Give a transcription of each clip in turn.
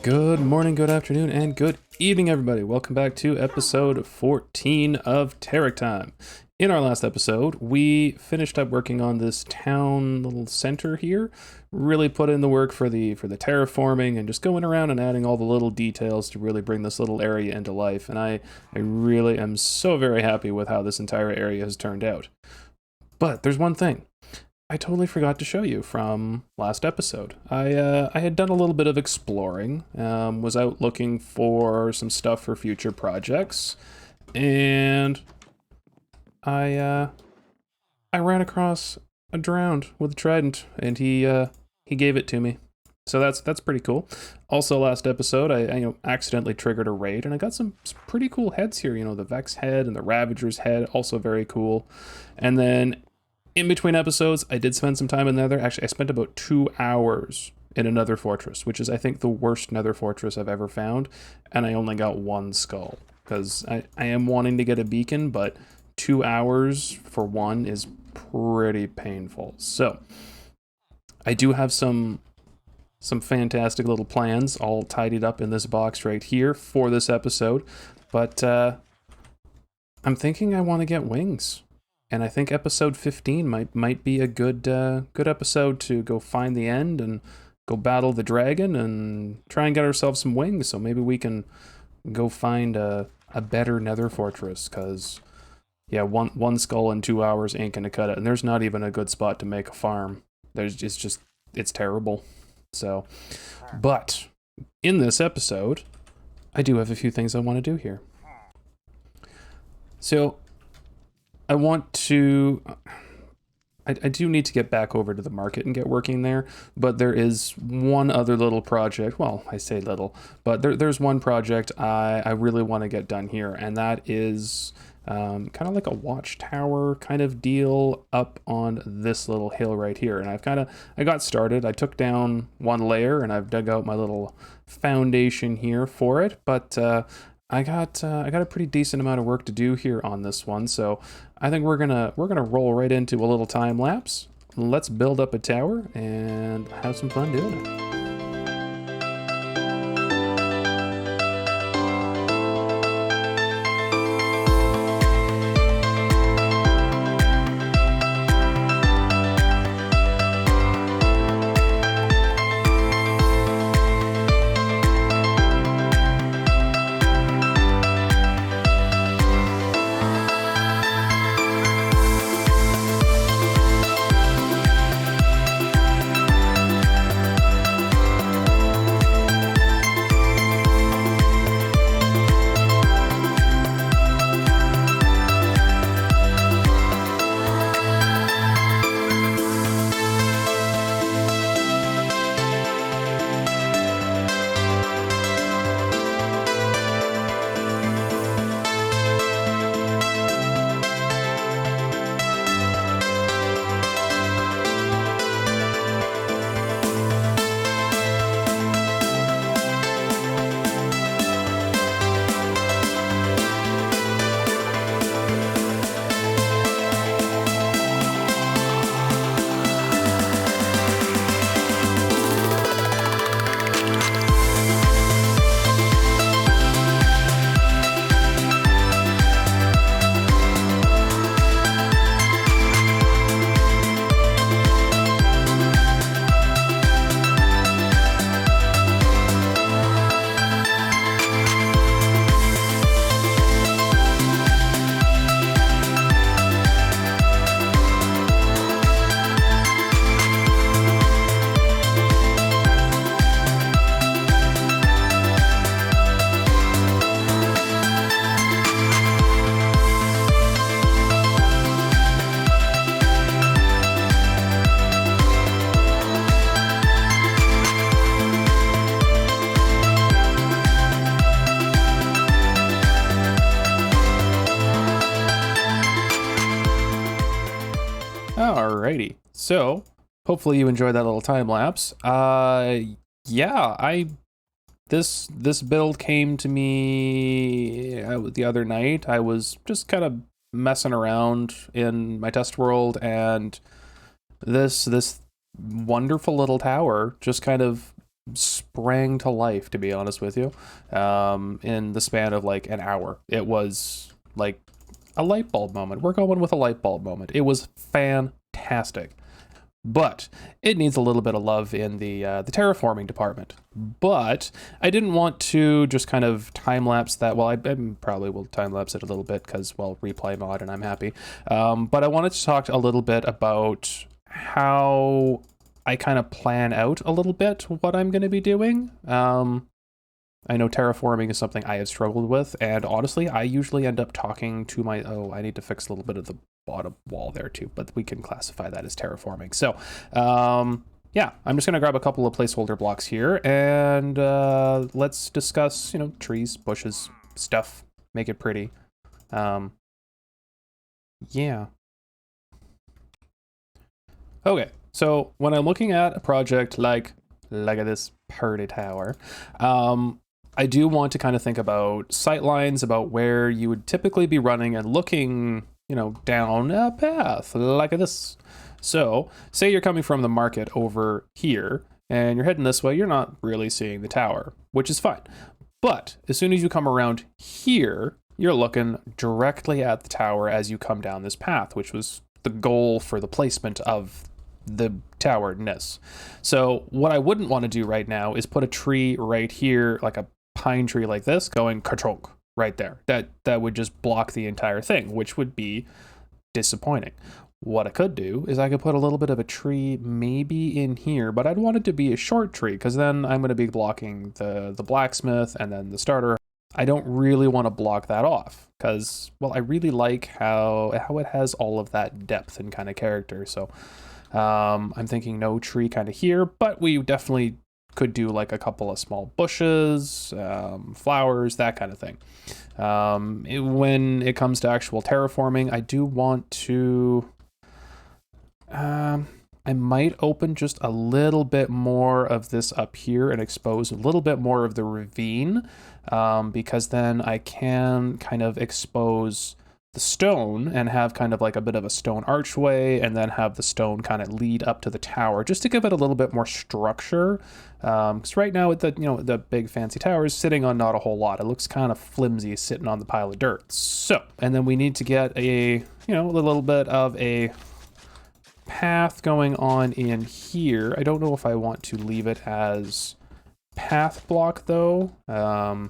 Good morning, good afternoon, and good evening, everybody. Welcome back to episode 14 of TerickTime. In our last episode, we finished up working on this town little center here, really put in the work for the terraforming and just going around and adding all the little details to really bring this little area into life. And I really am so very happy with how this entire area has turned out. But there's one thing. I totally forgot to show you from last episode. I had done a little bit of exploring, was out looking for some stuff for future projects, and I ran across a drowned with a trident, and he gave it to me. So that's pretty cool. Also, last episode, I accidentally triggered a raid, and I got some pretty cool heads here. You know, the Vex head and the Ravager's head, also very cool. And then in between episodes, I did spend some time in Nether. Actually, I spent about 2 hours in a Nether fortress, which is, I think, the worst Nether fortress I've ever found. And I only got 1 skull, because I am wanting to get a beacon, but 2 hours for one is pretty painful. So, I do have some fantastic little plans all tidied up in this box right here for this episode. But I'm thinking I want to get wings. And I think episode 15 might be a good episode to go find the end and go battle the dragon and try and get ourselves some wings. So maybe we can go find a better Nether fortress, because yeah, one skull in 2 hours ain't gonna cut it. And there's not even a good spot to make a farm. It's terrible. So, but in this episode, I do have a few things I want to do here. So I want to, I do need to get back over to the market and get working there, but there is one other little project, well, I say little, but there's one project I really want to get done here, and that is kind of like a watchtower kind of deal up on this little hill right here. And I got started. I took down 1 layer and I've dug out my little foundation here for it, but I got a pretty decent amount of work to do here on this one, so I think we're gonna roll right into a little time lapse. Let's build up a tower and have some fun doing it. Alrighty, so hopefully you enjoyed that little time lapse. Yeah, this build came to me the other night. I was just kind of messing around in my test world, and this wonderful little tower just kind of sprang to life, to be honest with you, in the span of like an hour. It was like a light bulb moment. We're going with a light bulb moment. It was fantastic. But it needs a little bit of love in the terraforming department. But I didn't want to just kind of time-lapse that. Well, I probably will time-lapse it a little bit because, well, replay mod and I'm happy. But I wanted to talk a little bit about how I kind of plan out a little bit what I'm going to be doing. I know terraforming is something I have struggled with, and honestly, I usually end up talking to my... Oh, I need to fix a little bit of the bottom wall there too, but we can classify that as terraforming. So, yeah, I'm just going to grab a couple of placeholder blocks here, and let's discuss, you know, trees, bushes, stuff, make it pretty. Yeah. Okay, so when I'm looking at a project like this party tower, I do want to kind of think about sightlines, about where you would typically be running and looking, you know, down a path like this. So say you're coming from the market over here and you're heading this way, you're not really seeing the tower, which is fine. But as soon as you come around here, you're looking directly at the tower as you come down this path, which was the goal for the placement of the tower-ness. So what I wouldn't want to do right now is put a tree right here, like a pine tree like this, going ka-chonk right there. That would just block the entire thing, which would be disappointing. What I could do is I could put a little bit of a tree maybe in here, but I'd want it to be a short tree because then I'm going to be blocking the blacksmith and then the starter. I don't really want to block that off because, well, I really like how it has all of that depth and kind of character. So I'm thinking no tree kind of here, but we definitely could do like a couple of small bushes, flowers, that kind of thing. When it comes to actual terraforming, I do want to... I might open just a little bit more of this up here and expose a little bit more of the ravine, because then I can kind of expose the stone and have kind of like a bit of a stone archway and then have the stone kind of lead up to the tower just to give it a little bit more structure. Because right now with the, you know, the big fancy tower is sitting on not a whole lot. It looks kind of flimsy sitting on the pile of dirt. So, and then we need to get a, you know, a little bit of a path going on in here. I don't know if I want to leave it as path block though. Path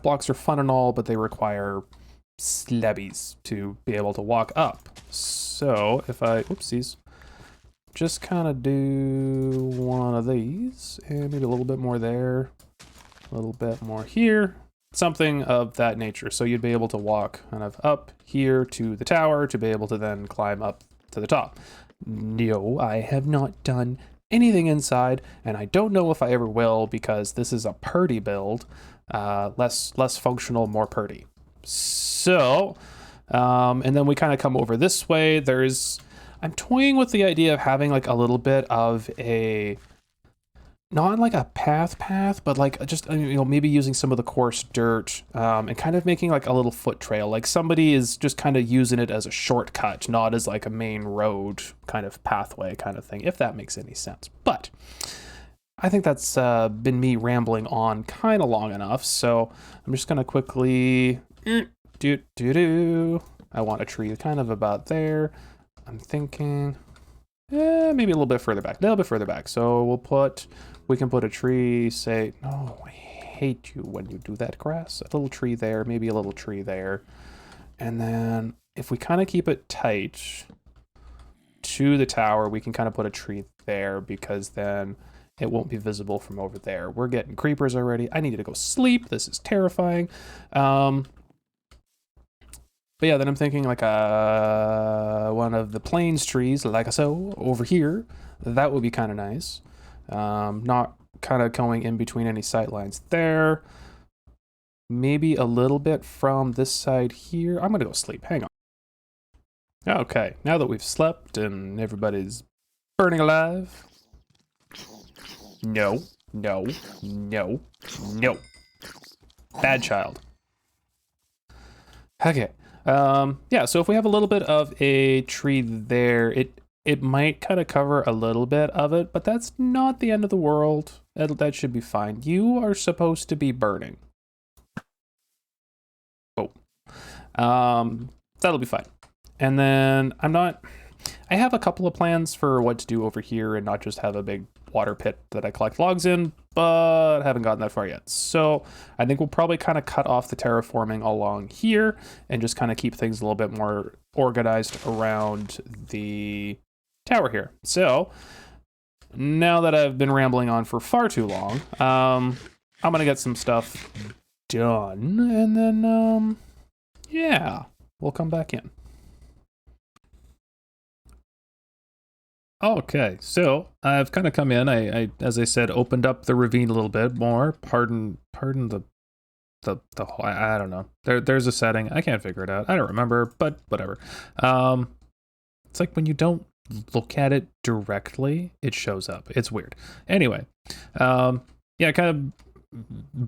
blocks are fun and all, but they require slabbies to be able to walk up. So if I, oopsies, just kind of do one of these and maybe a little bit more there, a little bit more here, something of that nature. So you'd be able to walk kind of up here to the tower to be able to then climb up to the top. No, I have not done anything inside, and I don't know if I ever will because this is a purdy build, less functional, more purdy. So, and then we kind of come over this way. I'm toying with the idea of having like a little bit of a, not like a path, but like just, you know, maybe using some of the coarse dirt, and kind of making like a little foot trail. Like somebody is just kind of using it as a shortcut, not as like a main road kind of pathway kind of thing, if that makes any sense. But I think that's been me rambling on kind of long enough. So I'm just going to quickly I want a tree kind of about there. I'm thinking maybe a little bit further back, So we can put a tree, say, no, I hate you when you do that, grass. A little tree there, maybe a little tree there. And then if we kind of keep it tight to the tower, we can kind of put a tree there because then it won't be visible from over there. We're getting creepers already. I need to go sleep. This is terrifying. But yeah, then I'm thinking like one of the plains trees, like so, over here. That would be kind of nice. Not kind of going in between any sight lines there. Maybe a little bit from this side here. I'm gonna go sleep, hang on. Okay, now that we've slept and everybody's burning alive. No. Bad child. Okay. Yeah, so if we have a little bit of a tree there, it it might kind of cover a little bit of it, but that's not the end of the world. That should be fine. You are supposed to be burning. Oh. That'll be fine. And then I have a couple of plans for what to do over here and not just have a big water pit that I collect logs in, but I haven't gotten that far yet. So I think we'll probably kind of cut off the terraforming along here and just kind of keep things a little bit more organized around the tower here. So now that I've been rambling on for far too long, I'm gonna get some stuff done, and then yeah, we'll come back in. Okay, so I've kind of come in. I, as I said, opened up the ravine a little bit more. Pardon the I don't know. There's a setting. I can't figure it out. I don't remember, but whatever. It's like when you don't look at it directly, it shows up. It's weird. Anyway, yeah, I kind of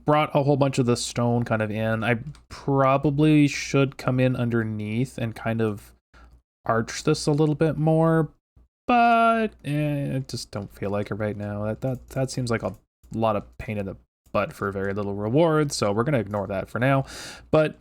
brought a whole bunch of the stone kind of in. I probably should come in underneath and kind of arch this a little bit more, but I just don't feel like it right now. That seems like a lot of pain in the butt for very little reward, so we're gonna ignore that for now. But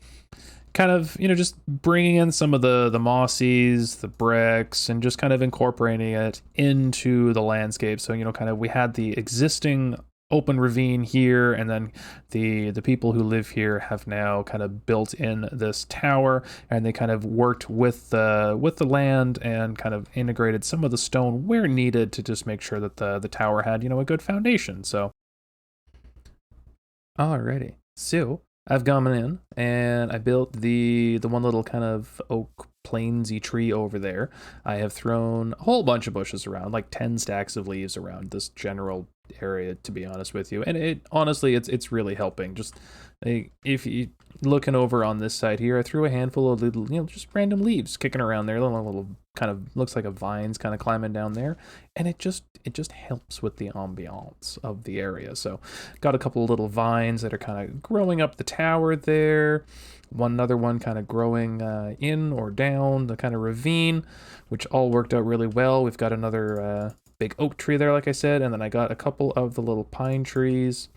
kind of, just bringing in some of the mossies, the bricks, and just kind of incorporating it into the landscape. So, kind of we had the existing open ravine here, and then the people who live here have now kind of built in this tower, and they kind of worked with the land and kind of integrated some of the stone where needed to just make sure that the tower had, a good foundation. So alrighty, so I've gone in and I built the one little kind of oak plainsy tree over there. I have thrown a whole bunch of bushes around, like 10 stacks of leaves around this general area, to be honest with you, and it honestly it's really helping. Just if you looking over on this side here, I threw a handful of little, just random leaves kicking around there, little kind of looks like a vines kind of climbing down there, and it just helps with the ambiance of the area. So got a couple of little vines that are kind of growing up the tower there, another one kind of growing in or down the kind of ravine, which all worked out really well. We've got another big oak tree there, like I said, and then I got a couple of the little pine trees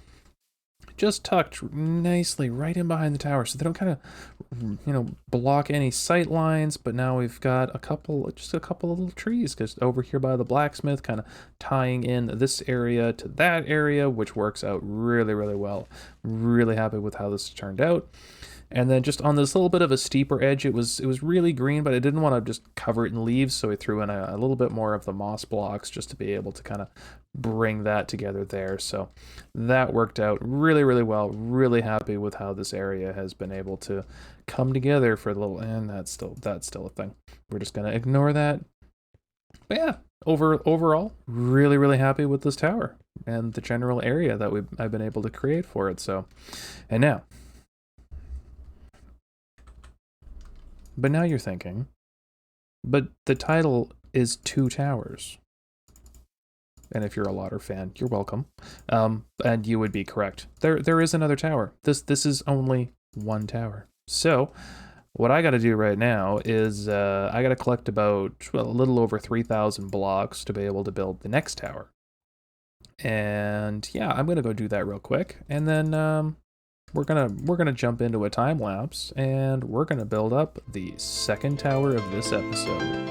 just tucked nicely right in behind the tower, so they don't kind of block any sight lines. But now we've got just a couple of little trees because over here by the blacksmith, kind of tying in this area to that area, which works out really, really well. Really happy with how this turned out. And then just on this little bit of a steeper edge, it was really green, but I didn't want to just cover it in leaves, so I threw in a little bit more of the moss blocks just to be able to kind of bring that together there. So that worked out really, really well. Really happy with how this area has been able to come together for a little, and that's still a thing. We're just gonna ignore that. But yeah, overall, really, really happy with this tower and the general area that I've been able to create for it. So, and now. But now you're thinking, but the title is Two Towers. And if you're a Lauder fan, you're welcome. And you would be correct. There is another tower. This is only one tower. So what I got to do right now is I got to collect about a little over 3,000 blocks to be able to build the next tower. And yeah, I'm gonna go do that real quick, and then we're gonna jump into a time lapse, and we're gonna build up the second tower of this episode.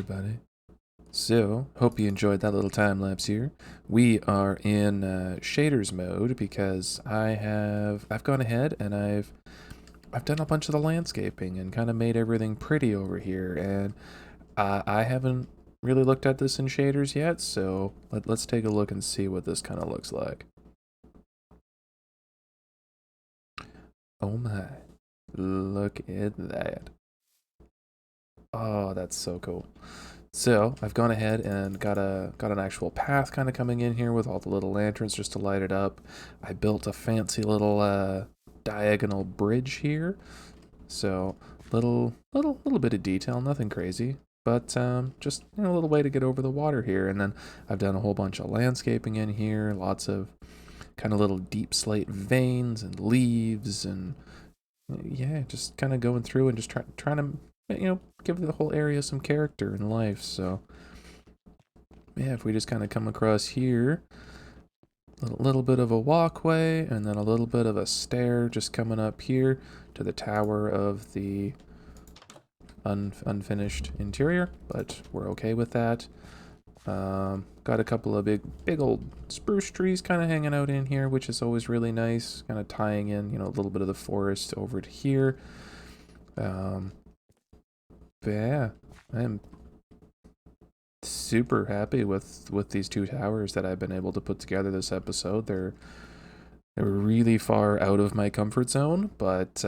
everybody. So, hope you enjoyed that little time lapse here. We are in shaders mode because I've gone ahead and I've done a bunch of the landscaping and kind of made everything pretty over here, and I haven't really looked at this in shaders yet, so let's take a look and see what this kind of looks like. Oh my, look at that. Oh, that's so cool. So I've gone ahead and got an actual path kind of coming in here with all the little lanterns just to light it up. I built a fancy little diagonal bridge here. So little bit of detail, nothing crazy, but just a little way to get over the water here. And then I've done a whole bunch of landscaping in here, lots of kind of little deep slate veins and leaves, and yeah, just kind of going through and just trying to give the whole area some character and life. So yeah, if we just kind of come across here, a little bit of a walkway and then a little bit of a stair just coming up here to the tower of the unfinished interior, but we're okay with that. Got a couple of big old spruce trees kind of hanging out in here, which is always really nice, kind of tying in a little bit of the forest over to here. But yeah, I'm super happy with these two towers that I've been able to put together this episode. They're really far out of my comfort zone, but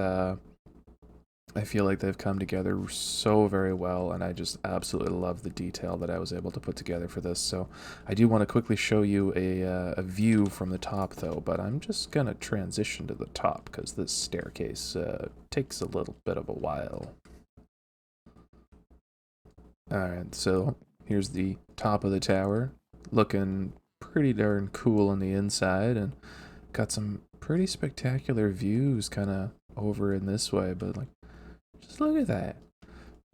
I feel like they've come together so very well, and I just absolutely love the detail that I was able to put together for this. So I do want to quickly show you a view from the top, though, but I'm just going to transition to the top because this staircase takes a little bit of a while. Alright, so here's the top of the tower, looking pretty darn cool on the inside, and got some pretty spectacular views kind of over in this way, but like, just look at that.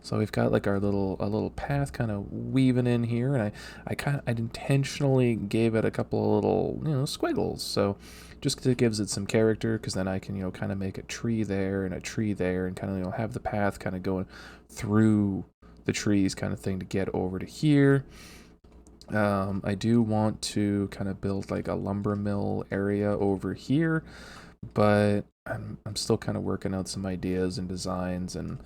So we've got like our little path kind of weaving in here, and I intentionally gave it a couple of little squiggles, so just it gives it some character, because then I can kind of make a tree there and a tree there, and kind of have the path kind of going through the trees kind of thing to get over to here. I do want to kind of build like a lumber mill area over here, but I'm still kind of working out some ideas and designs, and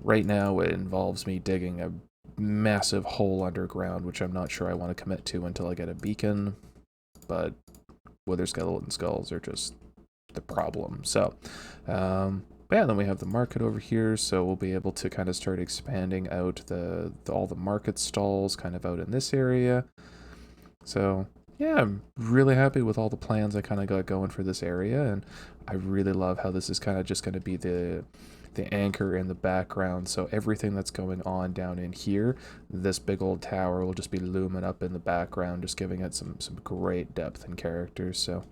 right now it involves me digging a massive hole underground, which I'm not sure I want to commit to until I get a beacon, but wither skeleton skulls are just the problem. So yeah, then we have the market over here, so we'll be able to kind of start expanding out all the market stalls kind of out in this area. So yeah, I'm really happy with all the plans I kind of got going for this area, and I really love how this is kind of just going to be the anchor in the background. So everything that's going on down in here, this big old tower will just be looming up in the background, just giving it some great depth and character. So,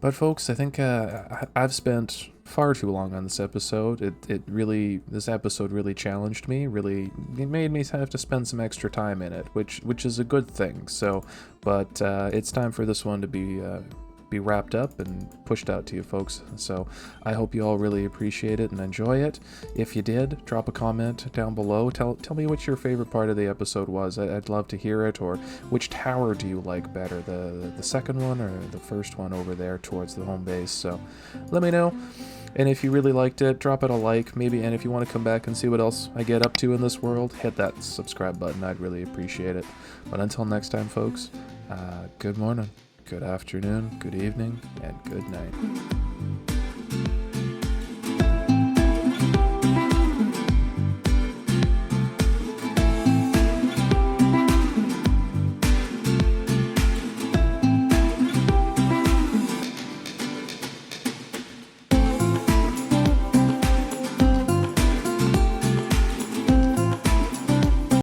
but folks, I think I've spent far too long on this episode. This episode really challenged me. It made me have to spend some extra time in it, which is a good thing. So, but it's time for this one to be wrapped up and pushed out to you folks. So I hope you all really appreciate it and enjoy it. If you did, drop a comment down below. Tell me what your favorite part of the episode was. I'd love to hear it. Or which tower do you like better, the second one or the first one over there towards the home base? So let me know. And if you really liked it, drop it a like, maybe, and if you want to come back and see what else I get up to in this world, hit that subscribe button. I'd really appreciate it. But until next time, folks, good morning, good afternoon, good evening, and good night.